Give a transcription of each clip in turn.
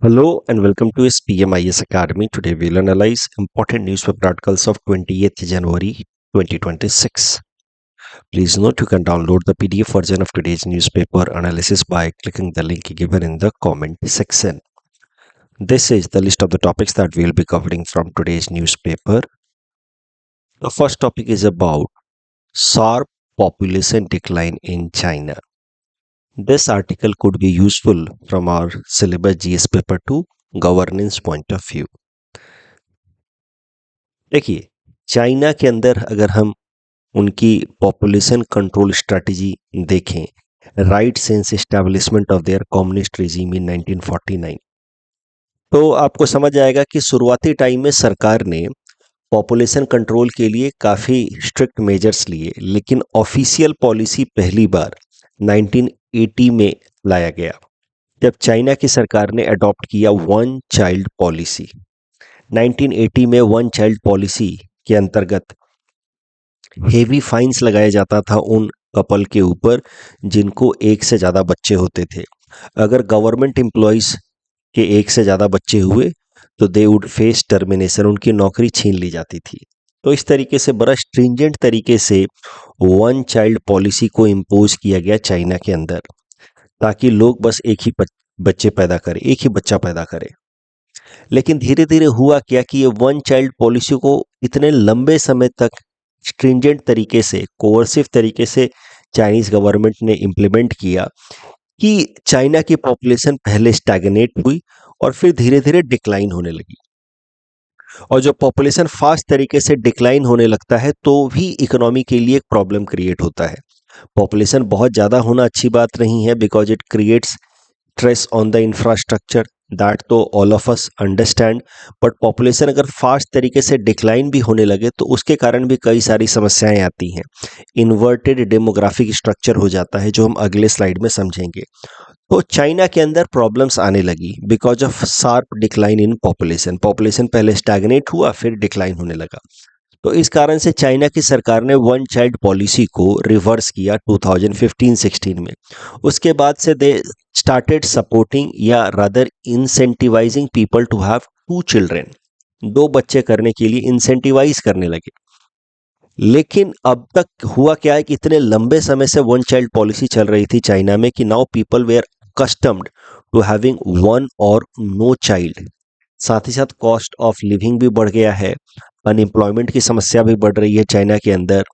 Hello and welcome to SPMIS Academy. Today we'll analyze important newspaper articles of 28th January 2026. Please note you can download the PDF version of today's newspaper analysis by clicking the link given in the comment section. This is the list of the topics that we'll be covering from today's newspaper. The first topic is about sharp population decline in China. This article could be useful from our syllabus GS paper 2 governance point of view. देखिए, China के अंदर अगर हम उनकी population control strategy देखें, right since establishment of their communist regime in 1949, तो आपको समझ आएगा कि शुरुआती टाइम में सरकार ने पॉपुलेशन कंट्रोल के लिए काफ़ी स्ट्रिक्ट मेजर्स लिए, लेकिन ऑफिशियल पॉलिसी पहली बार 1980 में लाया गया, जब चाइना की सरकार ने अडॉप्ट किया वन चाइल्ड पॉलिसी। 1980 में वन चाइल्ड पॉलिसी के अंतर्गत हेवी फाइन्स लगाया जाता था उन कपल के ऊपर जिनको एक से ज़्यादा बच्चे होते थे। अगर गवर्नमेंट एम्प्लॉयज़ के एक से ज़्यादा बच्चे हुए तो दे वुड फेस टर्मिनेशन, उनकी नौकरी छीन ली जाती थी। तो इस तरीके से बड़ा स्ट्रिंजेंट तरीके से वन चाइल्ड पॉलिसी को इम्पोज किया गया चाइना के अंदर, ताकि लोग बस एक ही बच्चे पैदा करें, एक ही बच्चा पैदा करें। लेकिन धीरे धीरे हुआ क्या कि ये वन चाइल्ड पॉलिसी को इतने लंबे समय तक स्ट्रिंजेंट तरीके से, कोवर्सिव तरीके से चाइनीज गवर्नमेंट ने इम्प्लीमेंट किया कि चाइना की पॉपुलेशन पहले स्टैग्नेट हुई और फिर धीरे धीरे डिक्लाइन होने लगी। और जब पॉपुलेशन फास्ट तरीके से डिक्लाइन होने लगता है तो भी इकोनॉमी के लिए एक प्रॉब्लम क्रिएट होता है। पॉपुलेशन बहुत ज़्यादा होना अच्छी बात नहीं है, because it creates stress on the infrastructure, that तो all of us understand. But population अगर फास्ट तरीके से डिक्लाइन भी होने लगे तो उसके कारण भी कई सारी समस्याएं आती हैं। इन्वर्टेड डेमोग्राफिक स्ट्रक्चर हो जाता है, जो हम अगले स्लाइड में समझेंगे। तो चाइना के अंदर प्रॉब्लम्स आने लगी because of sharp decline in population. Population पहले स्टैग्नेट हुआ, फिर डिक्लाइन होने लगा। तो इस कारण से चाइना की सरकार ने वन चाइल्ड पॉलिसी को रिवर्स किया 2015-16 में। उसके बाद से दे स्टार्टेड सपोर्टिंग या rather incentivizing people to have two children, दो बच्चे करने के लिए इंसेंटिवाइज करने लगे। लेकिन अब तक हुआ क्या है कि इतने लंबे समय से वन चाइल्ड पॉलिसी चल रही थी चाइना में कि now people were accustomed to having one और नो चाइल्ड। साथ ही साथ कॉस्ट ऑफ लिविंग भी बढ़ गया है, अनएम्प्लॉयमेंट की समस्या भी बढ़ रही है चाइना के अंदर।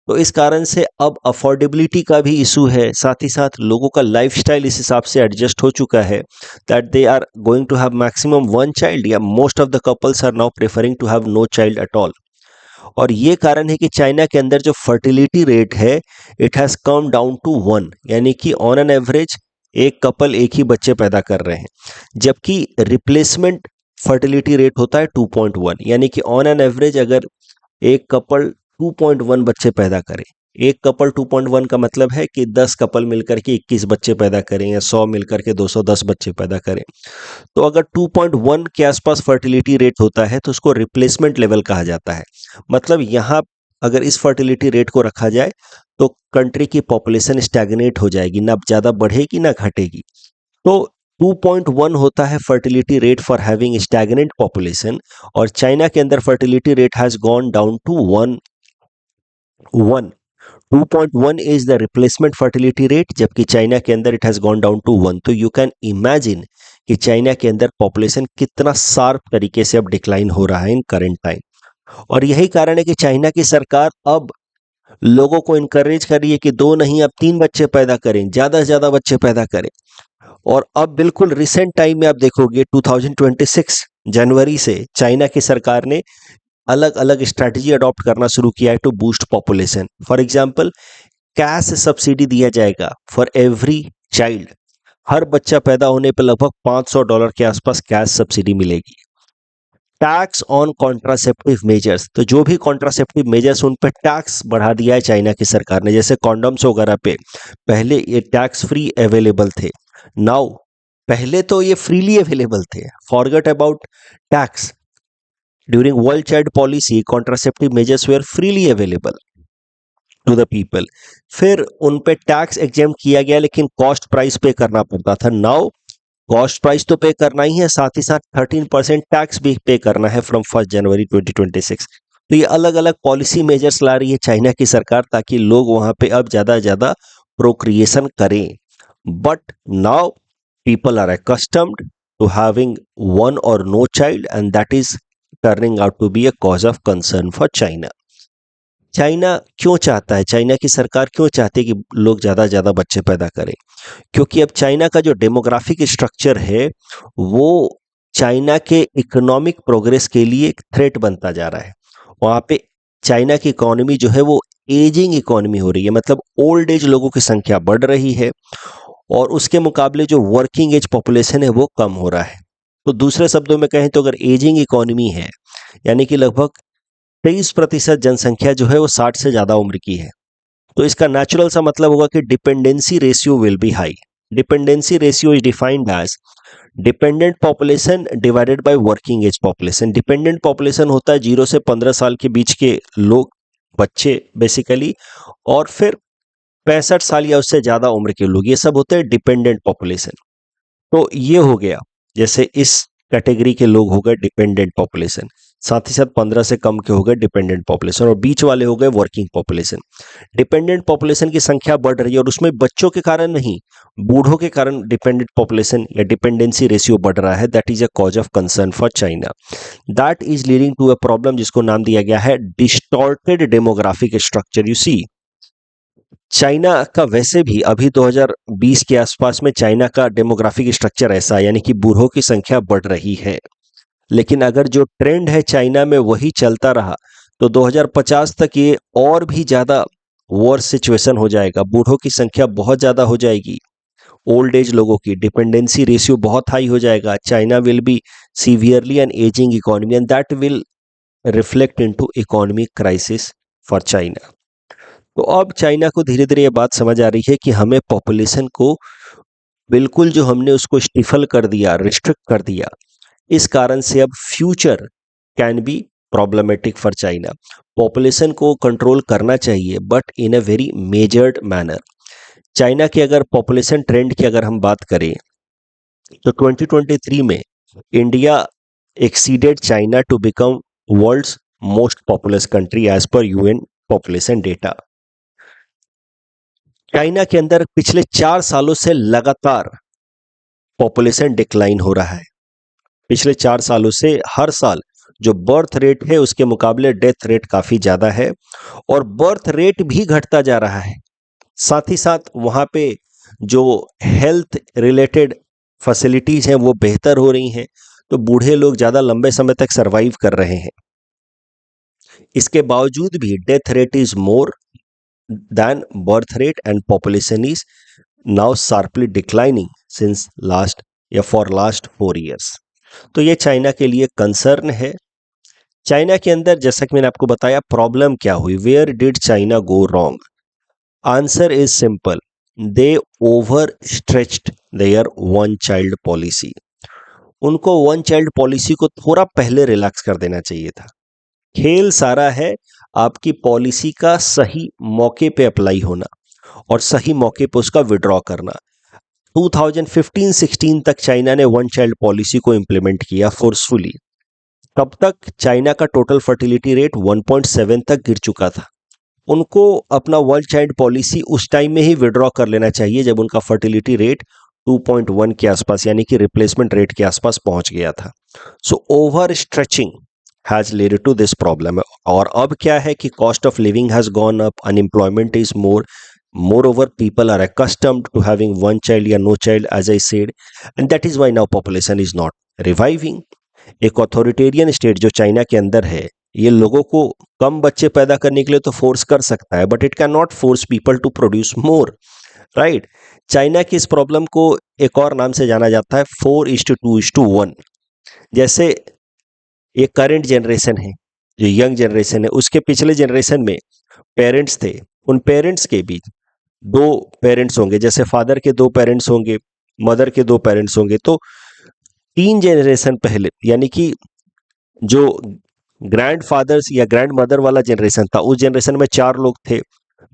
तो इस कारण से अब अफोर्डेबिलिटी का भी इशू है, साथ ही साथ लोगों का लाइफस्टाइल इस हिसाब से एडजस्ट हो चुका है that they are going to have maximum one child, या most of the couples are now preferring to have no child at all. और ये कारण है कि चाइना के अंदर जो फर्टिलिटी रेट है it has come down to 1, यानी कि ऑन एन एवरेज एक कपल एक ही बच्चे पैदा कर रहे हैं, जबकि रिप्लेसमेंट फर्टिलिटी रेट होता है 2.1, यानी कि ऑन एन एवरेज अगर एक कपल 2.1 बच्चे पैदा करे, एक कपल 2.1 का मतलब है कि 10 कपल मिलकर के 21 बच्चे पैदा करें, या 100 मिलकर के 210 बच्चे पैदा करें। तो अगर 2.1 के आसपास फर्टिलिटी रेट होता है तो उसको रिप्लेसमेंट लेवल कहा जाता है। मतलब यहाँ अगर इस फर्टिलिटी रेट को रखा जाए तो कंट्री की पॉपुलेशन स्टैग्नेट हो जाएगी, ना ज़्यादा बढ़ेगी ना घटेगी। तो 2.1 होता है fertility rate for having stagnant population, और चाइना के अंदर fertility rate has gone down to 1। 2.1 is the replacement fertility rate, जबकि चाइना के अंदर it has gone down to 1। तो यू कैन इमेजिन कि चाइना के अंदर पॉपुलेशन कितना शार्प तरीके से अब डिक्लाइन हो रहा है इन करंट टाइम। और यही कारण है कि चाइना की सरकार अब लोगों को इनकरेज कर रही है कि दो नहीं अब 3 बच्चे पैदा करें, ज़्यादा से ज़्यादा बच्चे पैदा करें। और अब बिल्कुल रिसेंट टाइम में आप देखोगे 2026 जनवरी से चाइना की सरकार ने अलग अलग स्ट्रैटेजी अडॉप्ट करना शुरू किया है to boost population. For example, cash subsidy दिया जाएगा फॉर एवरी चाइल्ड। हर बच्चा पैदा होने पर लगभग $500 के आसपास कैश सब्सिडी मिलेगी। टैक्स ऑन कॉन्ट्रासेप्टिव मेजर्स, तो जो भी कॉन्ट्रासेप्टिव मेजर्स उन पर टैक्स बढ़ा दिया है चाइना की सरकार ने। जैसे कॉन्डम्स वगैरह पे पहले ये टैक्स फ्री अवेलेबल थे, नाउ पहले तो ये फ्रीली अवेलेबल थे, forget about tax. During world child policy contraceptive measures were freely available to the people. फिर उन पे टैक्स एग्जेम्प्ट किया गया, लेकिन कॉस्ट प्राइस पे करना पड़ता था। नाउ कॉस्ट प्राइस तो पे करना ही है, साथ ही साथ 13% टैक्स भी पे करना है फ्रॉम 1 जनवरी 2026। तो ये अलग अलग पॉलिसी मेजर्स ला रही है चाइना की सरकार, ताकि लोग वहां पे अब ज्यादा ज्यादा प्रोक्रिएशन करें। But now people are accustomed to having one or no child, and that is turning out to be a cause of concern for China. China क्यों चाहता है, चाइना की सरकार क्यों चाहती है कि लोग ज़्यादा ज़्यादा बच्चे पैदा करें? क्योंकि अब चाइना का जो डेमोग्राफिक स्ट्रक्चर है वो चाइना के इकोनॉमिक प्रोग्रेस के लिए एक थ्रेट बनता जा रहा है। वहाँ पे चाइना की इकोनॉमी जो है वो एजिंग इकोनॉमी हो रही है, मतलब ओल्ड एज लोगों की संख्या बढ़ रही है और उसके मुकाबले जो वर्किंग एज पॉपुलेशन है वो कम हो रहा है। तो दूसरे शब्दों में कहें तो अगर एजिंग इकोनॉमी है, यानी कि लगभग 23% जनसंख्या जो है वो 60 से ज्यादा उम्र की है, तो इसका नेचुरल सा मतलब होगा कि dependency ratio will be high. Dependency ratio is defined as dependent population divided by working age population. Dependent population होता है 0 से 15 साल के बीच के लोग, बच्चे बेसिकली, और फिर 65 साल या उससे ज्यादा उम्र के लोग, ये सब होते हैं डिपेंडेंट पॉपुलेशन। तो ये हो गया, जैसे इस कैटेगरी के लोग हो गए डिपेंडेंट पॉपुलेशन, साथ ही साथ 15 से कम के हो गए डिपेंडेंट पॉपुलेशन, और बीच वाले हो गए वर्किंग पॉपुलेशन। डिपेंडेंट पॉपुलेशन की संख्या बढ़ रही है और उसमें बच्चों के कारण नहीं, बूढ़ों के कारण डिपेंडेंट पॉपुलेशन या डिपेंडेंसी रेशियो बढ़ रहा है। That is a cause of concern for China. That is leading to a problem जिसको नाम दिया गया है distorted demographic structure. You see, China का वैसे भी अभी 2020 के आसपास में चाइना का डेमोग्राफिक स्ट्रक्चर ऐसा है, यानी कि बूढ़ों की संख्या बढ़ रही है। लेकिन अगर जो ट्रेंड है चाइना में वही चलता रहा तो 2050 तक ये और भी ज्यादा वर्स सिचुएशन हो जाएगा। बूढ़ों की संख्या बहुत ज्यादा हो जाएगी, ओल्ड एज लोगों की डिपेंडेंसी रेशियो बहुत हाई हो जाएगा। China will be severely an ageing economy and that will reflect into economic crisis for China. तो अब चाइना को धीरे धीरे ये बात समझ आ रही है कि हमें पॉपुलेशन को बिल्कुल जो हमने उसको स्टिफल कर दिया, रिस्ट्रिक्ट कर दिया, इस कारण से अब future can be problematic for China. Population को कंट्रोल करना चाहिए but in a very measured manner. China की अगर पॉपुलेशन ट्रेंड की अगर हम बात करें तो 2023 में India exceeded China to become world's most populous country as per UN population data. China के अंदर पिछले 4 सालों से लगातार पॉपुलेशन डिक्लाइन हो रहा है। पिछले 4 सालों से हर साल जो बर्थ रेट है उसके मुकाबले डेथ रेट काफी ज्यादा है और बर्थ रेट भी घटता जा रहा है। साथ ही साथ वहां पे जो हेल्थ रिलेटेड फैसिलिटीज हैं वो बेहतर हो रही हैं, तो बूढ़े लोग ज्यादा लंबे समय तक सरवाइव कर रहे हैं। इसके बावजूद भी death rate is more than birth rate and population is now sharply declining since for last 4 years। तो ये चाइना के लिए कंसर्न है। चाइना के अंदर जैसा कि मैंने आपको बताया प्रॉब्लम क्या हुई, where did China go wrong? Answer is simple, they over stretched their one child policy. उनको वन चाइल्ड पॉलिसी को थोड़ा पहले रिलैक्स कर देना चाहिए था। खेल सारा है आपकी पॉलिसी का सही मौके पे अप्लाई होना और सही मौके पे उसका विड्रॉ करना। 2015-16 तक चाइना ने वन चाइल्ड पॉलिसी को इंप्लीमेंट किया फोर्सफुली। तब तक चाइना का टोटल फर्टिलिटी रेट 1.7 तक गिर चुका था। उनको अपना वन चाइल्ड पॉलिसी उस टाइम में ही विड्रॉ कर लेना चाहिए जब उनका फर्टिलिटी रेट 2.1 के आसपास यानी कि रिप्लेसमेंट रेट के आसपास पहुंच गया था। So over stretching has led to this problem। और अब क्या है कि cost of living has gone up, unemployment is more, moreover people are accustomed to having one child या no child as I said, and that is why now population is not reviving। एक authoritarian state जो China के अंदर है ये लोगों को कम बच्चे पैदा करने के लिए तो फोर्स कर सकता है but it can not force people to produce more, right. China की इस प्रॉब्लम को एक और नाम से जाना जाता है 4:2:1। जैसे ये करंट जनरेशन है, जो यंग जनरेशन है, उसके पिछले जनरेशन में पेरेंट्स थे, उन पेरेंट्स के बीच 2 पेरेंट्स होंगे, जैसे फादर के 2 पेरेंट्स होंगे, मदर के 2 पेरेंट्स होंगे, तो 3 जनरेशन पहले यानी कि जो ग्रैंड फादर्स या ग्रैंड मदर वाला जनरेशन था उस जनरेशन में 4 लोग थे,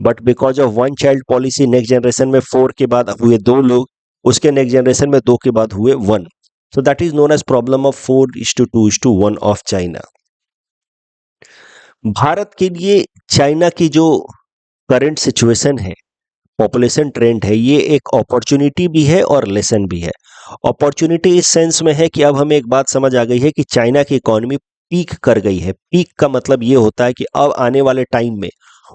but because of one child policy next generation में 4 के बाद हुए 2 लोग, उसके नेक्स्ट जनरेशन में 2 के बाद हुए 1। So that is known as problem of 4:2:1 of China. भारत के लिए चाइना की जो करंट सिचुएशन है, पॉपुलेशन ट्रेंड है, ये एक अपॉर्चुनिटी भी है और लेसन भी है। अपॉर्चुनिटी इस सेंस में है कि अब हमें एक बात समझ आ गई है कि चाइना की इकोनॉमी पीक कर गई है। पीक का मतलब ये होता है कि अब आने वाले टाइम में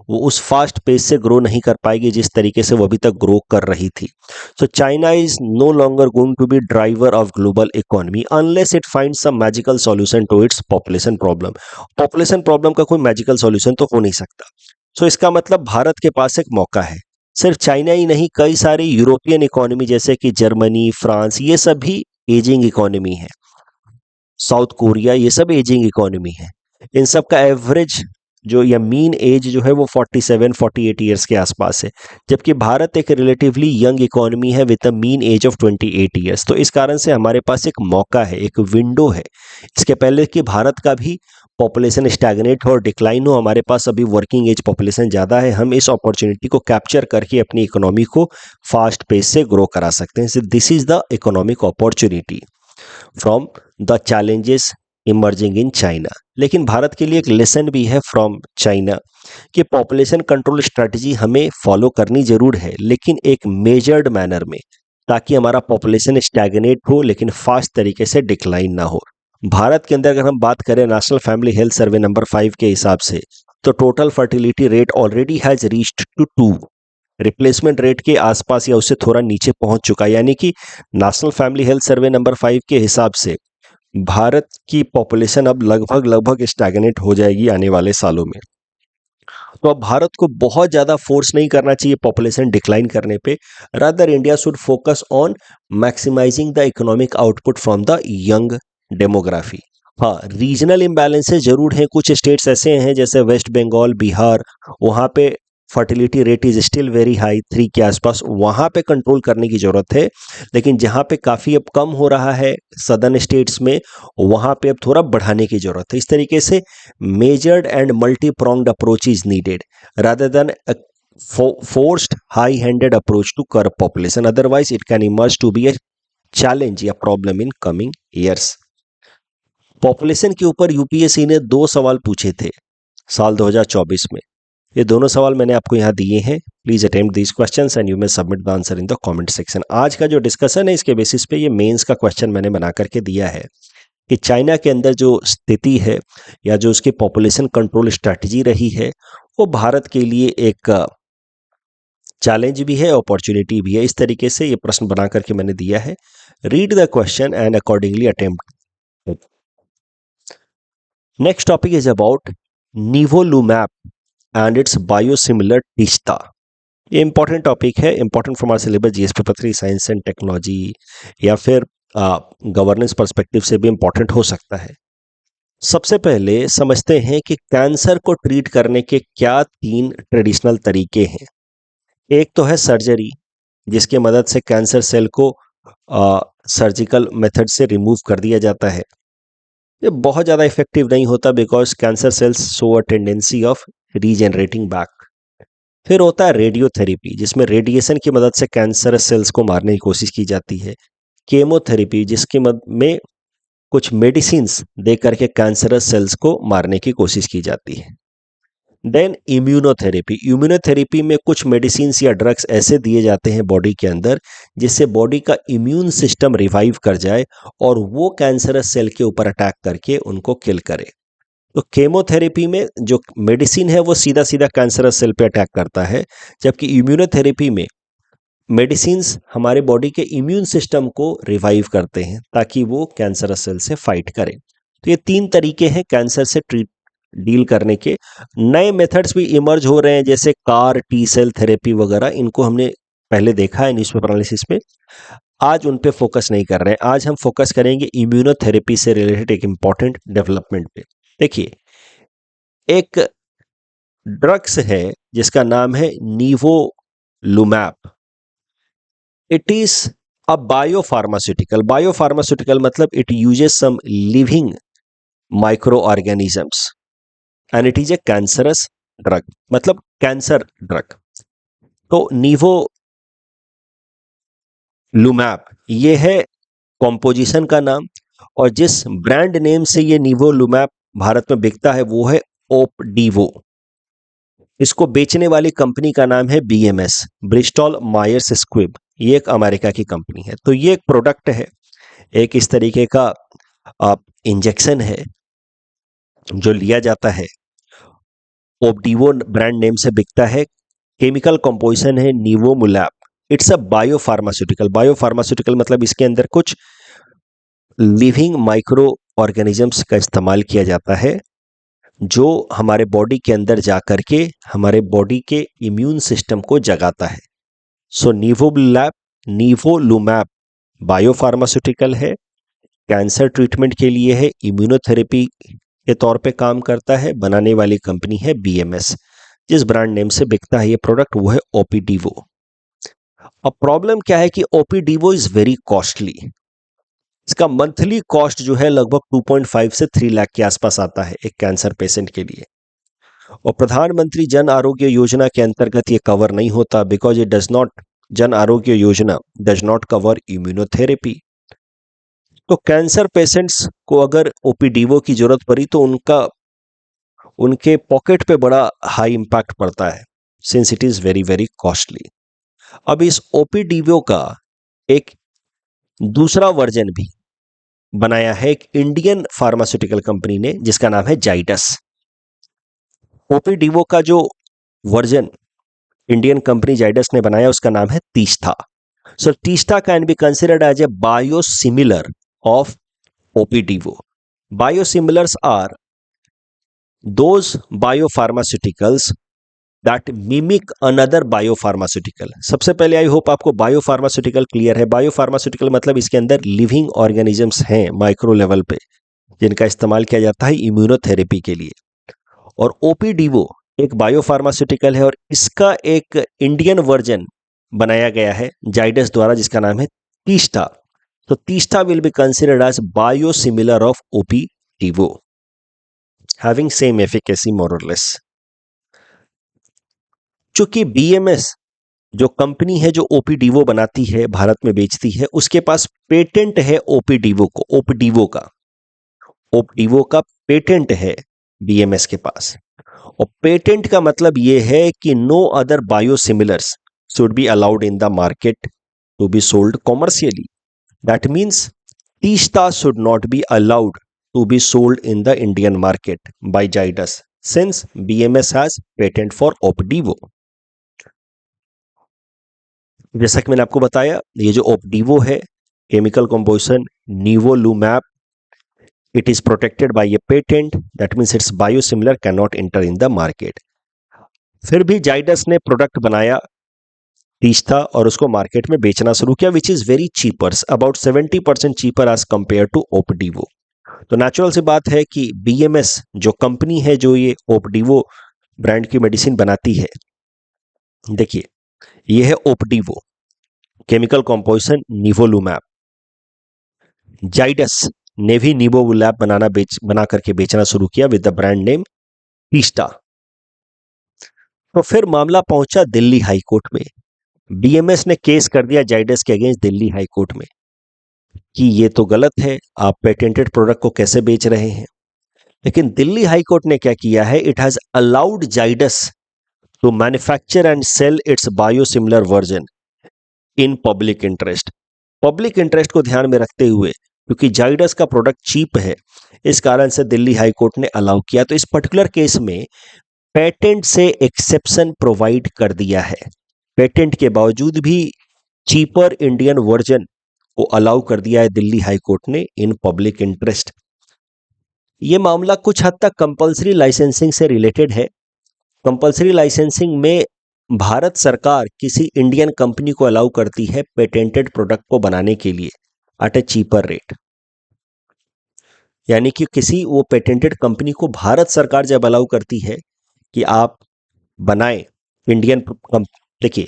वो उस फास्ट पेस से ग्रो नहीं कर पाएगी जिस तरीके से वो अभी तक ग्रो कर रही थी। So China is no longer going to be driver of global economy unless it find some magical solution to its population problem. Population problem का कोई मैजिकल सॉल्यूशन तो हो नहीं सकता। सो इसका मतलब भारत के पास एक मौका है। सिर्फ चाइना ही नहीं, कई सारी यूरोपियन इकोनॉमी जैसे कि जर्मनी, फ्रांस, ये सब भी एजिंग इकोनॉमी है। साउथ कोरिया, ये सब एजिंग इकोनॉमी है। इन सब का एवरेज जो या मीन एज जो है वो 47-48 ईयर्स के आसपास है, जबकि भारत एक रिलेटिवली यंग इकोनॉमी है with a mean age of 28 years. तो इस कारण से हमारे पास एक मौका है, एक विंडो है। इसके पहले कि भारत का भी पॉपुलेशन स्टैग्नेट हो और डिक्लाइन हो, हमारे पास अभी वर्किंग एज पॉपुलेशन ज़्यादा है। हम इस अपॉर्चुनिटी को कैप्चर करके अपनी इकोनॉमी को फास्ट पेस से ग्रो करा सकते हैं। सो this is the economic opportunity from the challenges emerging in China. लेकिन भारत के लिए एक लेसन भी है फ्रॉम चाइना कि पॉपुलेशन कंट्रोल स्ट्रेटजी हमें फॉलो करनी जरूर है, लेकिन एक मेजर्ड मैनर में, ताकि हमारा पॉपुलेशन स्टैग्नेट हो लेकिन फास्ट तरीके से डिक्लाइन ना हो। भारत के अंदर अगर हम बात करें national family health survey number 5 के हिसाब से, तो total fertility rate already has reached to 2, replacement rate के आसपास या उससे थोड़ा नीचे पहुंच चुका है। यानी कि national family health survey number 5 के हिसाब से भारत की पॉपुलेशन अब लगभग लगभग स्टैग्नेट हो जाएगी आने वाले सालों में। तो अब भारत को बहुत ज़्यादा फोर्स नहीं करना चाहिए पॉपुलेशन डिक्लाइन करने पे। Rather India should focus on maximizing the economic output from the young demography. हाँ, रीजनल इम्बैलेंसेस जरूर हैं। कुछ स्टेट्स ऐसे हैं जैसे वेस्ट बंगाल, बिहार, वहाँ पे fertility rate is still very high, 3 के आसपास, वहाँ पे कंट्रोल करने की ज़रूरत है। लेकिन जहाँ पे काफ़ी अब कम हो रहा है सदर्न स्टेट्स में, वहाँ पे अब थोड़ा बढ़ाने की ज़रूरत है। इस तरीके से measured and multi-pronged approach is needed rather than a forced high-handed approach to curb population. Otherwise, it can emerge to be a challenge या problem in coming years. Population के ऊपर यूपीएससी ने 2 सवाल पूछे थे साल 2024 में। ये दोनों सवाल मैंने आपको यहाँ दिए हैं। Please attempt these questions and you may submit the answer in the comment section. आज का जो डिस्कशन है इसके बेसिस पे ये मेंस का क्वेश्चन मैंने बना करके दिया है कि चाइना के अंदर जो स्थिति है या जो उसकी पॉपुलेशन कंट्रोल स्ट्रैटेजी रही है, वो भारत के लिए एक चैलेंज भी है, अपॉर्चुनिटी भी है। इस तरीके से ये प्रश्न बना करके मैंने दिया है। Read the question and accordingly attempt. Next topic is about nivolumab and its biosimilar Tishtha. ये इंपॉर्टेंट टॉपिक है, important from our syllabus GS paper 3 science and technology, या फिर गवर्नेंस पर्सपेक्टिव से भी इंपॉर्टेंट हो सकता है। सबसे पहले समझते हैं कि कैंसर को ट्रीट करने के क्या 3 ट्रेडिशनल तरीके हैं। एक तो है सर्जरी, जिसके मदद से कैंसर सेल को सर्जिकल मेथड से रिमूव कर दिया जाता है। ये बहुत ज़्यादा इफेक्टिव नहीं होता because cancer cells show a tendency of regenerating back. फिर होता है रेडियोथेरेपी, जिसमें रेडिएशन की मदद से कैंसर सेल्स को मारने की कोशिश की जाती है। केमोथेरेपी, जिसके मदद में कुछ मेडिसिन्स दे करके कैंसरस सेल्स को मारने की कोशिश की जाती है। Then immunotherapy. इम्यूनोथेरेपी में कुछ मेडिसिन्स या ड्रग्स ऐसे दिए जाते हैं बॉडी के अंदर जिससे बॉडी का इम्यून सिस्टम रिवाइव कर जाए और वो कैंसरस सेल के ऊपर अटैक करके उनको किल करे। तो केमोथेरेपी में जो मेडिसिन है वो सीधा सीधा कैंसरस सेल पे अटैक करता है, जबकि इम्यूनोथेरेपी में मेडिसिन्स हमारे बॉडी के इम्यून सिस्टम को रिवाइव करते हैं ताकि वो कैंसरस सेल से फाइट करे। तो ये 3 तरीके हैं कैंसर से डील करने के। नए मेथड्स भी इमर्ज हो रहे हैं जैसे कार टी सेल थेरेपी वगैरह, इनको हमने पहले देखा है न्यूज़पेपर एनालिसिस में। आज उन पे फोकस नहीं कर रहे हैं, आज हम फोकस करेंगे इम्यूनोथेरेपी से रिलेटेड एक इंपॉर्टेंट डेवलपमेंट पे। देखिए, एक ड्रग्स है जिसका नाम है nivolumab. It is a biopharmaceutical. Biopharmaceutical मतलब it uses some living micro organisms and it is a cancerous drug, मतलब कैंसर ड्रग। तो लुमैप, ये है कॉम्पोजिशन का नाम, और जिस ब्रांड नेम से ये निवोलुमैप भारत में बिकता है वो है ओपडीवो। इसको बेचने वाली कंपनी का नाम है बीएमएस, ब्रिस्टॉल मायर्स स्क्विब। ये एक अमेरिका की कंपनी है। तो ये एक प्रोडक्ट है, एक इस तरीके का इंजेक्शन है जो लिया जाता है, ओपडीवो ब्रांड नेम से बिकता है। केमिकल कंपोजिशन है nivolumab. It's a biopharmaceutical. Biopharmaceutical मतलब इसके अंदर कुछ लिविंग माइक्रो ऑर्गेनिजम्स का इस्तेमाल किया जाता है जो हमारे बॉडी के अंदर जाकर के हमारे बॉडी के इम्यून सिस्टम को जगाता है। सो निवोलुमैप बायोफार्मास्यूटिकल है, कैंसर ट्रीटमेंट के लिए है, इम्यूनोथेरेपी के तौर पे काम करता है। बनाने वाली कंपनी है बीएमएस। जिस ब्रांड नेम से बिकता है ये प्रोडक्ट वो है ओपीडीवो। अब प्रॉब्लम क्या है कि ओपीडीवो इज वेरी कॉस्टली। इसका मंथली कॉस्ट जो है लगभग 2.5 से 3 लाख के आसपास आता है एक कैंसर पेशेंट के लिए। और प्रधानमंत्री जन आरोग्य योजना के अंतर्गत ये कवर नहीं होता, because it does not, Jan Arogya Yojana does not cover immunotherapy. तो कैंसर पेशेंट्स को अगर ओपीडीवो की जरूरत पड़ी तो उनके पॉकेट पे बड़ा हाई इंपैक्ट पड़ता है, since it is very very costly. अब इस ओपीडीवो का एक दूसरा वर्जन भी बनाया है एक इंडियन फार्मास्यूटिकल कंपनी ने, जिसका नाम है जाइडस। ओपीडीवो का जो वर्जन इंडियन कंपनी जाइडस ने बनाया उसका नाम है Tishtha. So Tishtha can be considered as a biosimilar of Opdivo. Biosimilars are those biopharmaceuticals that mimic another biopharmaceutical। सबसे पहले आई होप आपको बायोफार्मास्यूटिकल क्लियर है। बायोफार्मास्यूटिकल मतलब इसके अंदर लिविंग ऑर्गेनिजम्स हैं माइक्रो लेवल पे, जिनका इस्तेमाल किया जाता है इम्यूनोथेरेपी के लिए। और ओपीडीवो एक बायोफार्मास्यूटिकल है और इसका एक इंडियन वर्जन बनाया गया है जाइडस द्वारा, जिसका नाम है तीस्टा। तो Tishtha will be considered as biosimilar of Opdivo, having same efficacy more or less. चूंकि बीएमएस जो कंपनी है जो ओपीडीवो बनाती है, भारत में बेचती है, उसके पास पेटेंट है ओपीडीवो का पेटेंट है बीएमएस के पास। और पेटेंट का मतलब यह है कि no other biosimilars should be allowed in the market to be sold commercially. That means Tishtha should not be allowed to be sold in the Indian market by Zydus since BMS has patent for Opdivo। जैसा कि मैंने आपको बताया, ये जो Opdivo है chemical composition nivolumab, it is protected by a patent, that means its biosimilar cannot enter in the market। फिर भी जाइडस ने प्रोडक्ट बनाया तीस्था और उसको मार्केट में बेचना शुरू किया, which is very cheaper, about 70% cheaper as compared to Opdivo. तो नेचुरल सी बात है कि बीएमएस जो कंपनी है जो ये ओपडीवो ब्रांड की मेडिसिन बनाती है, देखिए ये है ओपडीवो, केमिकल कंपोजिशन निवोलुमैप। जाइडस ने भी निवोलुमैप बना करके बेचना शुरू किया with the brand name Teesta. तो फिर मामला पहुंचा दिल्ली हाई कोर्ट में। बीएमएस ने केस कर दिया जाइडस के अगेंस्ट दिल्ली हाई कोर्ट में कि ये तो गलत है, आप पेटेंटेड प्रोडक्ट को कैसे बेच रहे हैं। लेकिन दिल्ली हाई कोर्ट ने क्या किया है, it has allowed Zydus to manufacture and sell its biosimilar version in public interest. Public interest को ध्यान में रखते हुए, क्योंकि जाइडस का प्रोडक्ट चीप है, इस कारण से दिल्ली हाई कोर्ट ने अलाउ किया। तो इस पर्टिकुलर केस में पेटेंट से एक्सेप्शन प्रोवाइड कर दिया है। पेटेंट के बावजूद भी चीपर इंडियन वर्जन को अलाउ कर दिया है दिल्ली हाई कोर्ट ने इन पब्लिक इंटरेस्ट। यह मामला कुछ हद तक कंपल्सरी लाइसेंसिंग से रिलेटेड है। कंपल्सरी लाइसेंसिंग में भारत सरकार किसी इंडियन कंपनी को अलाउ करती है पेटेंटेड प्रोडक्ट को बनाने के लिए एट ए चीपर रेट। यानी कि किसी वो पेटेंटेड कंपनी को भारत सरकार जब अलाउ करती है कि आप बनाएं इंडियन, देखिए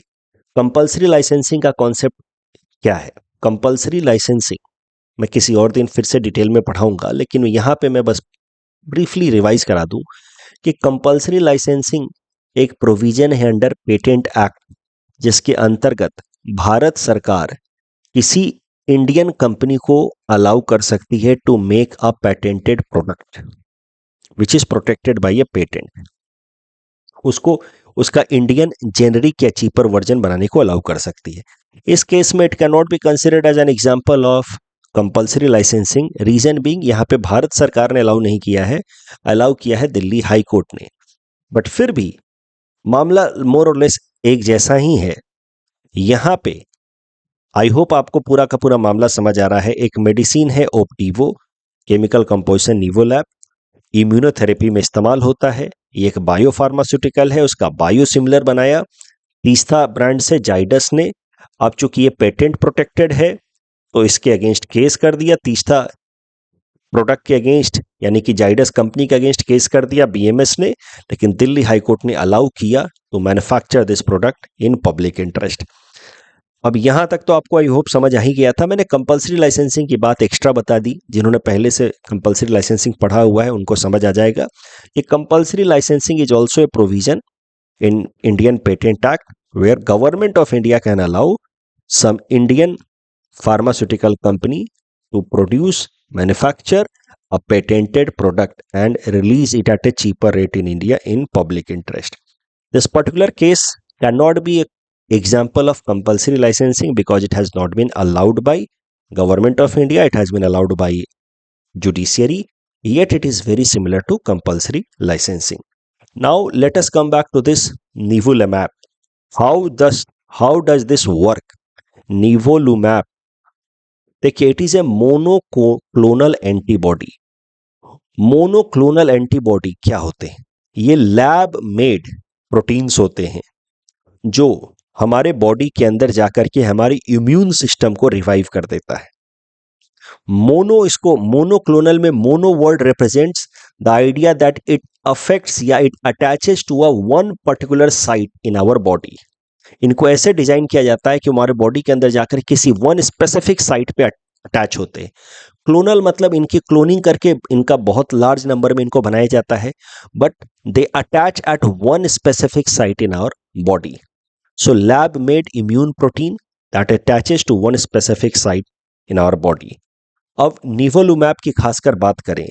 कंपल्सरी लाइसेंसिंग का कॉन्सेप्ट क्या है। कंपल्सरी लाइसेंसिंग मैं किसी और दिन फिर से डिटेल में पढ़ाऊंगा, लेकिन यहाँ पे मैं बस ब्रीफली रिवाइज करा दूं कि कंपल्सरी लाइसेंसिंग एक प्रोविजन है अंडर पेटेंट एक्ट, जिसके अंतर्गत भारत सरकार किसी इंडियन कंपनी को अलाउ कर सकती है to make a patented product which is protected by a patent, उसको उसका इंडियन जेनरिक या चीपर वर्जन बनाने को अलाउ कर सकती है। इस केस में it can not be considered as an example of compulsory licensing, reason being यहाँ पे भारत सरकार ने अलाउ नहीं किया है, अलाउ किया है दिल्ली हाई कोर्ट ने। बट फिर भी मामला मोर और लेस एक जैसा ही है। यहाँ पे आई होप आपको पूरा का पूरा मामला समझ आ रहा है। एक मेडिसिन है ओप्टिवो, केमिकल कंपोजिशन निवोलैब, इम्यूनोथेरेपी में इस्तेमाल होता है। ये एक बायोफार्मास्यूटिकल है, उसका बायोसिमिलर बनाया तीस्ता ब्रांड से जाइडस ने। अब चूंकि ये पेटेंट प्रोटेक्टेड है तो इसके अगेंस्ट केस कर दिया, तीस्ता प्रोडक्ट के अगेंस्ट यानी कि जाइडस कंपनी के अगेंस्ट केस कर दिया बीएमएस ने, लेकिन दिल्ली हाईकोर्ट ने अलाउ किया to manufacture this product in public interest. अब यहां तक तो आपको आई होप समझ आ ही गया था। मैंने कंपलसरी लाइसेंसिंग की बात एक्स्ट्रा बता दी, जिन्होंने पहले से कंपलसरी लाइसेंसिंग पढ़ा हुआ है उनको समझ आ जाएगा। ये compulsory licensing is also a provision in Indian Patent Act where government of India can allow some Indian pharmaceutical company to produce, manufacture a patented product and release it at a cheaper rate in India in public interest. This particular case cannot be an example of compulsory licensing because it has not been allowed by government of India, it has been allowed by judiciary, yet it is very similar to compulsory licensing. Now let us come back to this nivolumab. How does this work? Nivolumab, देखिए it is a monoclonal antibody. Monoclonal antibody क्या होते हैं? ये lab made proteins होते हैं जो हमारे body के अंदर जाकर के हमारे इम्यून सिस्टम को रिवाइव कर देता है। इसको मोनोक्लोनल में mono word represents the idea that it affects या it attaches to a one particular site in our body. इनको ऐसे डिजाइन किया जाता है कि हमारे बॉडी के अंदर जाकर किसी वन स्पेसिफिक साइट पे अटैच होते हैं। क्लोनल मतलब इनकी क्लोनिंग करके इनका बहुत लार्ज नंबर में इनको बनाया जाता है, but they attach at one specific site in our body. So lab made immune protein that attaches to one specific site in our body. अब निवोलुमैब की खासकर बात करें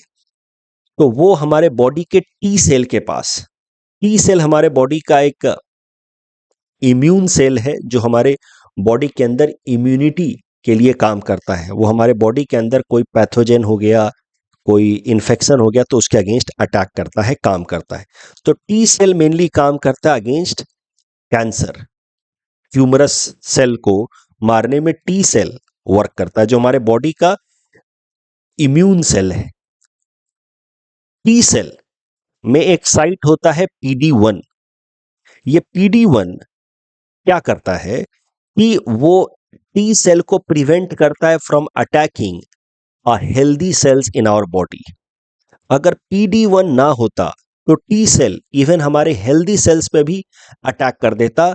तो वो हमारे बॉडी के टी सेल के पास, टी सेल हमारे बॉडी का एक इम्यून सेल है जो हमारे बॉडी के अंदर इम्यूनिटी के लिए काम करता है। वो हमारे बॉडी के अंदर कोई पैथोजन हो गया, कोई इन्फेक्शन हो गया तो उसके अगेंस्ट अटैक करता है, काम करता है। तो टी सेल मेनली काम करता है अगेंस्ट कैंसर, ट्यूमरस सेल को मारने में टी सेल वर्क करता है जो हमारे बॉडी का इम्यून सेल है। टी सेल में एक साइट होता है PD1। ये PD1 क्या करता है कि वो टी सेल को प्रिवेंट करता है from attacking a healthy cells in our body. अगर PD1 ना होता तो टी सेल इवन हमारे हेल्दी सेल्स पे भी अटैक कर देता,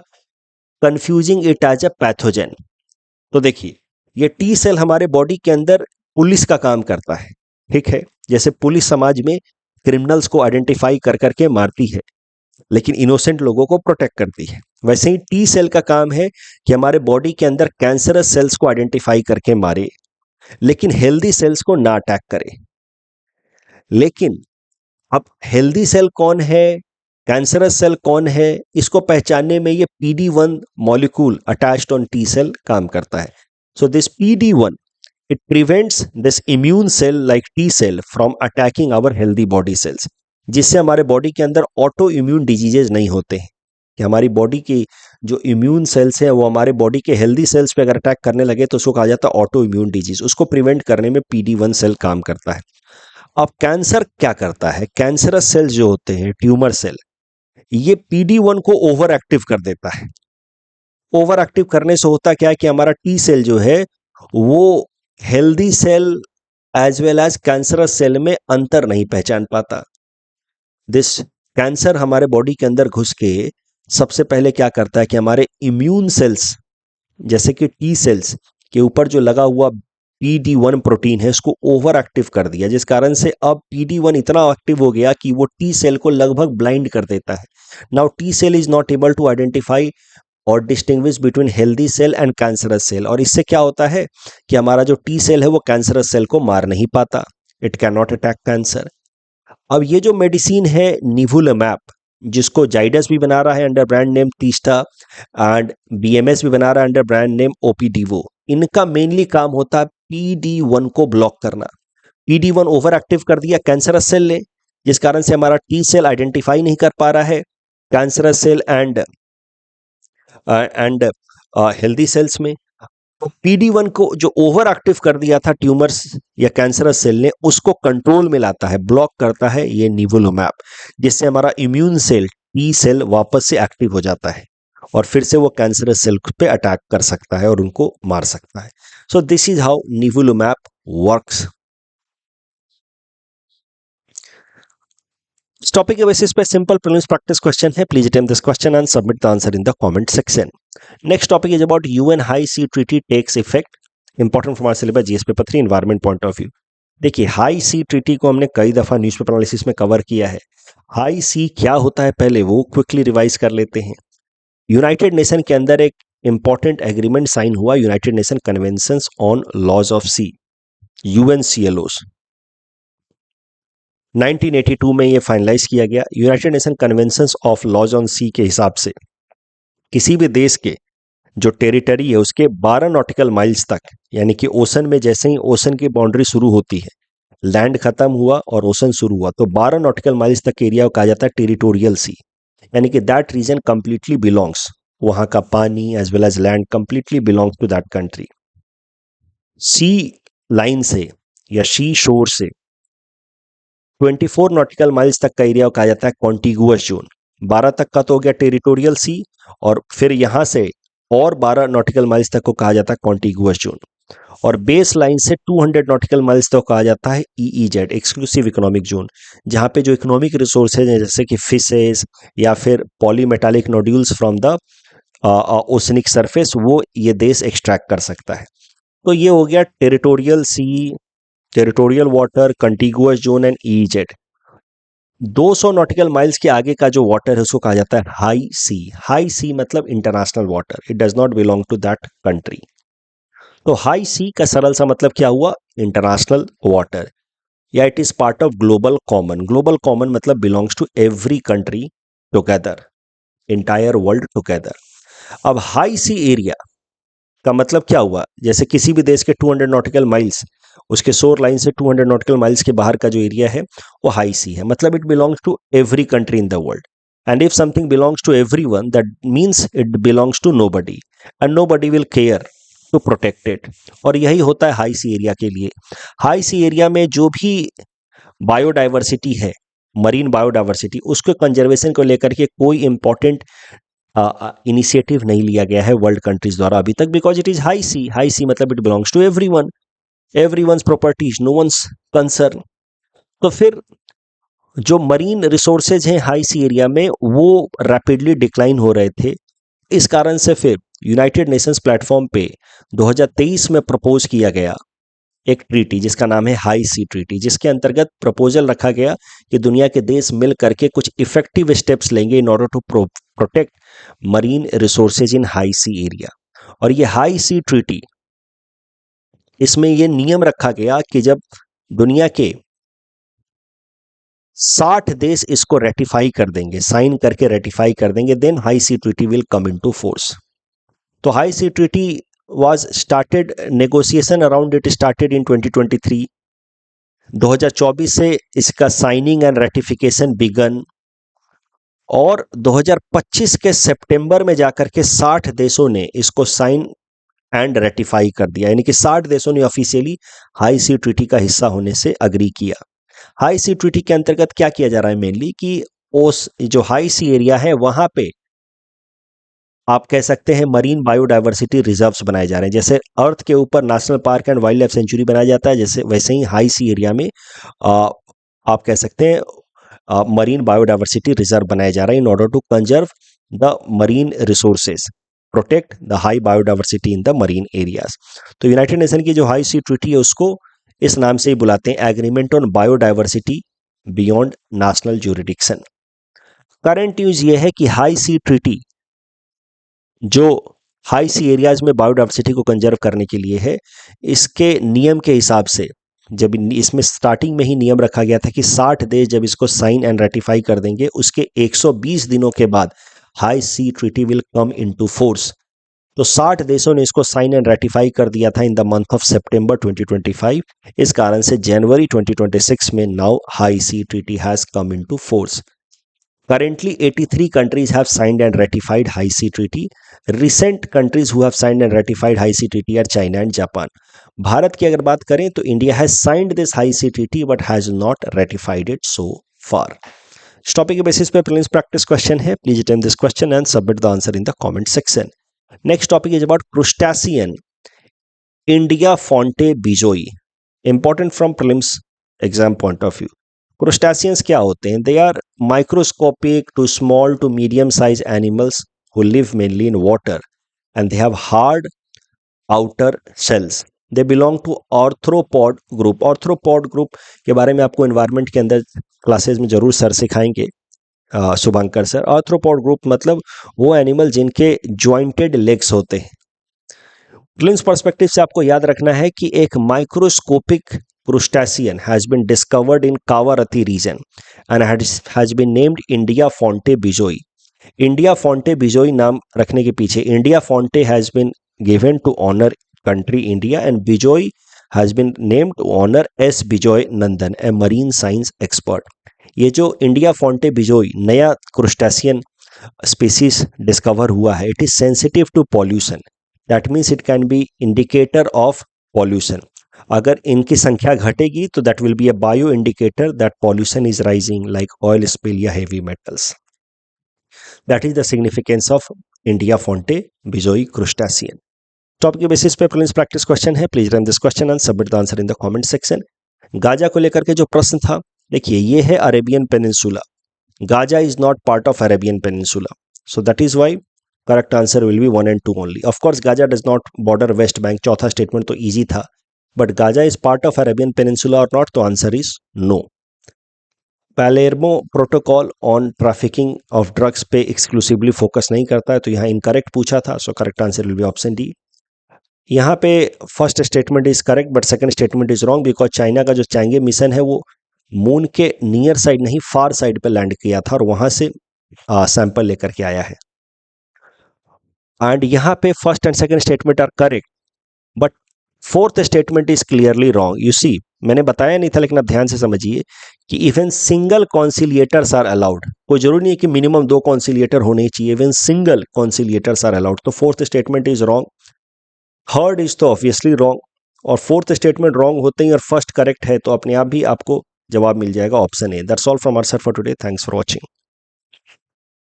confusing it as a pathogen. तो देखिए ये टी सेल हमारे बॉडी के अंदर पुलिस का काम करता है, ठीक है। जैसे पुलिस समाज में क्रिमिनल्स को आइडेंटिफाई कर करके मारती है लेकिन इनोसेंट लोगों को प्रोटेक्ट करती है, वैसे ही टी सेल का काम है कि हमारे बॉडी के अंदर कैंसरस सेल्स को आइडेंटिफाई करके मारे लेकिन हेल्दी सेल्स को ना अटैक करे। लेकिन अब हेल्दी सेल कौन है, कैंसरस सेल कौन है, इसको पहचानने में ये PD1 molecule attached on T cell काम करता है। So this PD1 it prevents this immune cell like T cell from attacking our healthy body cells, जिससे हमारे बॉडी के अंदर ऑटो इम्यून डिजीजेज नहीं होते हैं कि हमारी बॉडी की जो इम्यून सेल्स है वो हमारे बॉडी के हेल्दी सेल्स पे अगर अटैक करने लगे तो उसको कहा जाता है ऑटो इम्यून डिजीज। उसको प्रिवेंट करने में PD1 सेल काम करता है। अब कैंसर क्या करता है, कैंसरस सेल्स जो होते हैं ट्यूमर सेल, ये PD1 को ओवर एक्टिव कर देता है। ओवर एक्टिव करने से होता क्या है कि हमारा टी सेल जो है वो healthy cell as well as cancerous cell में अंतर नहीं पहचान पाता। दिस कैंसर हमारे बॉडी के अंदर घुस के सबसे पहले क्या करता है कि हमारे इम्यून सेल्स जैसे कि टी सेल्स के ऊपर जो लगा हुआ PD1 प्रोटीन है उसको ओवर एक्टिव कर दिया, जिस कारण से अब PD1 इतना एक्टिव हो गया कि वो टी सेल को लगभग ब्लाइंड कर देता है। Now T cell is not able to identify और distinguish between healthy cell and cancerous cell. और इससे क्या होता है कि हमारा जो टी सेल है वो कैंसरस सेल को मार नहीं पाता, it can not attack cancer. अब ये जो मेडिसिन है निवुलमैब, जिसको जाइडस भी बना रहा है under brand name Tishtha and BMS भी बना रहा है अंडर ब्रांड नेम ओपीडीवो, इनका मेनली काम होता है PD1 को ब्लॉक करना। PD1 ओवर एक्टिव कर दिया कैंसरस सेल ने, जिस कारण से हमारा टी सेल आइडेंटिफाई नहीं कर पा रहा है cancerous cell and healthy cells में। तो PD1 को जो ओवर एक्टिव कर दिया था ट्यूमर्स या कैंसरस सेल ने, उसको कंट्रोल में लाता है, ब्लॉक करता है ये निवुलमैब, जिससे हमारा इम्यून सेल टी सेल वापस से एक्टिव हो जाता है और फिर से वो कैंसरस सेल पे अटैक कर सकता है और उनको मार सकता है। So this is how nivolumab works. इस टॉपिक के बेसिस पे सिंपल प्रीलिम्स प्रैक्टिस क्वेश्चन है, please attempt this question and submit the answer in the comment section. Next topic is about UN high sea treaty takes effect, important from our syllabus GS paper 3 environment point of view. देखिए high sea treaty को हमने कई दफा newspaper analysis में cover किया है। High सी क्या होता है पहले वो क्विकली रिवाइज कर लेते हैं। यूनाइटेड नेशन के अंदर एक इंपॉर्टेंट एग्रीमेंट साइन हुआ, United Nation convention on laws of sea, UNCLOs। 1982 में ये फाइनलाइज किया गया। United Nation conventions of laws on sea के हिसाब से किसी भी देश के जो टेरिटरी है उसके 12 नॉटिकल माइल्स तक, यानी कि ओशन में जैसे ही ओशन की बाउंड्री शुरू होती है, लैंड खत्म हुआ और ओशन शुरू हुआ, तो 12 नॉटिकल माइल्स तक एरिया को कहा जाता है टेरिटोरियल सी, यानी कि दैट रीजन कंप्लीटली बिलोंग्स, वहां का पानी as well as land completely belongs to that country. Sea line से या सी शोर से 24 नॉटिकल माइल्स तक का एरिया को कहा जाता है कॉन्टिगुअस जोन। 12 तक का तो हो गया टेरिटोरियल सी, और फिर यहां से और 12 नॉटिकल माइल्स तक को कहा जाता है कॉन्टिगुअस जोन। और बेस लाइन से 200 नॉटिकल माइल्स तक कहा जाता है EEZ, एक्सक्लूसिव इकोनॉमिक जोन, जहां पे जो इकोनॉमिक रिसोर्सेज हैं जैसे कि फिशेज या फिर polymetallic nodules from the oceanic surface, वो ये देश एक्सट्रैक्ट कर सकता है। तो ये हो गया territorial C, territorial water, contiguous zone and EEZ। 200 nautical miles के आगे का जो वाटर है उसको कहा जाता है हाई सी। हाई सी मतलब international water, it does not belong to that country. तो हाई सी का सरल सा मतलब क्या हुआ, इंटरनेशनल वाटर, या it is part of global common. Global common मतलब belongs to every country together, entire world together. अब हाई सी एरिया का मतलब क्या हुआ, जैसे किसी भी देश के 200 नॉटिकल माइल्स, उसके शोर लाइन से 200 नॉटिकल माइल्स के बाहर का जो एरिया है वो हाई सी है, मतलब it belongs to every country in the world. And if something belongs to everyone that means it belongs to nobody, and nobody will care to protect it. और यही होता है हाई सी एरिया के लिए। High sea area में जो भी biodiversity है, मरीन बायोडाइवर्सिटी, उसके कंजर्वेशन को लेकर के कोई इंपॉर्टेंट इनिशिएटिव नहीं लिया गया है वर्ल्ड कंट्रीज द्वारा अभी तक, because it is high sea. High sea मतलब it belongs to everyone, everyone's properties, no one's concern. तो फिर जो मरीन रिसोर्सेज हैं हाई सी एरिया में वो रैपिडली डिक्लाइन हो रहे थे। इस कारण से फिर यूनाइटेड नेशंस प्लेटफॉर्म पे 2023 में प्रपोज किया गया एक ट्रीटी जिसका नाम है हाई सी ट्रीटी, जिसके अंतर्गत प्रपोजल रखा गया कि दुनिया के देश मिल करके कुछ इफेक्टिव स्टेप्स लेंगे in order to protect marine resources in high sea area. और ये हाई सी ट्रीटी, इसमें ये नियम रखा गया कि जब दुनिया के 60 देश इसको रेटिफाई कर देंगे, साइन करके रेटिफाई कर देंगे, then high sea treaty will come into force. तो high sea treaty was started, negotiation around it started in 2023। 2024 से इसका साइनिंग एंड रेटिफिकेशन बिगन, और 2025 के सितंबर में जाकर के 60 देशों ने इसको साइन एंड रेटिफाई कर दिया, यानी कि 60 देशों ने ऑफिशियली हाई सी ट्रीटी का हिस्सा होने से अग्री किया। हाई सी ट्रीटी के अंतर्गत क्या किया जा रहा है मेनली कि उस जो हाई सी एरिया है वहां पे आप कह सकते हैं मरीन बायोडाइवर्सिटी रिजर्व्स बनाए जा रहे हैं। जैसे अर्थ के ऊपर national park and wild life sanctuary बनाया जाता है, जैसे वैसे ही हाई सी एरिया में आप कह सकते हैं मरीन बायोडाइवर्सिटी रिजर्व बनाया जा रहा है in order to conserve the marine resources, protect the high biodiversity in the marine areas. तो यूनाइटेड नेशन की जो हाई सी ट्रीटी है उसको इस नाम से ही बुलाते हैं, agreement on biodiversity beyond national jurisdiction. Current news ये है कि हाई सी ट्रीटी जो हाई सी एरियाज में बायोडाइवर्सिटी को कंजर्व करने के लिए है। इसके नियम के हिसाब से जब इसमें स्टार्टिंग में ही नियम रखा गया था कि 60 देश जब इसको साइन एंड रेटिफाई कर देंगे, उसके 120 दिनों के बाद high sea treaty will come into force. तो 60 देशों ने इसको साइन एंड रेटिफाई कर दिया था इन द मंथ ऑफ सितंबर 2025। इस कारण से जनवरी 2026 में now high sea treaty has come into force. Currently, 83 countries have signed and ratified High Sea Treaty. Recent countries who have signed and ratified High Sea Treaty are China and Japan. Bharat की अगर बात करें तो India has signed this High Sea Treaty but has not ratified it so far. इस topic के basis पे prelims practice question है. Please attempt this question and submit the answer in the comment section. Next topic is about crustacean. India Fonte Bijoi. Important from prelims exam point of view. Crustaceans क्या होते हैं? They are microscopic to small to medium size animals who live mainly in water and they have hard outer shells. They belong to arthropod group. Arthropod group के बारे में आपको environment के अंदर classes में जरूर सर सिखाएंगे, शुभंकर सर. आर्थ्रोपॉड ग्रुप मतलब वो एनिमल जिनके ज्वाइंटेड लेग्स होते हैं. प्रिलिम्स पर्सपेक्टिव से आपको याद रखना है कि एक microscopic crustacean has been discovered in Kavaratti region and has been named India Fonte Bijoi. India Fonte Bijoi नाम रखने के पीछे India Fonte has been given to honor country India and Bijoi has been named to honor S. Bijoy Nandan, a marine science expert. ये जो India Fonte Bijoi नया crustacean species discover हुआ है, it is sensitive to pollution. That means it can be indicator of pollution. अगर इनकी संख्या घटेगी तो that will be a bio indicator that pollution is rising like oil spill या heavy metals. That is the significance of India fonte bijoyi crustacean. Topic के basis पे prelims practice question है. Please run this question and submit the answer in the comment section. Gaza को लेकर के जो प्रश्न था, देखिए ये है Arabian peninsula. Gaza is not part of Arabian peninsula, so that is why correct answer will be 1 and 2 only. Of course Gaza does not border West Bank. चौथा स्टेटमेंट तो ईजी था. But Gaza is part of Arabian Peninsula or not? तो answer is no. Palermo protocol on trafficking of drugs पे exclusively focus नहीं करता है, तो यहाँ इनकरेक्ट पूछा था. So correct answer will be option D. यहाँ पे first statement is correct but second statement is wrong because China का जो चैंगे मिशन है वो मून के नियर साइड नहीं फार साइड पे लैंड किया था और वहां से सैंपल लेकर के आया है. एंड यहाँ पे first and second statement are correct but fourth statement is clearly wrong. You see, मैंने बताया नहीं था लेकिन आप ध्यान से समझिए कि इवन सिंगल कॉन्सिलिएटर्स आर अलाउड. कोई जरूरी नहीं है कि मिनिमम 2 कॉन्सिलिएटर होने चाहिए, इवन सिंगल कॉन्सिलिएटर्स आर अलाउड. तो fourth statement is wrong. Third is तो ऑब्वियसली रॉन्ग और फोर्थ स्टेटमेंट रॉन्ग होते ही और फर्स्ट करेक्ट है तो अपने आप भी आपको जवाब मिल जाएगा option A. That's all from our side for today. Thanks for watching.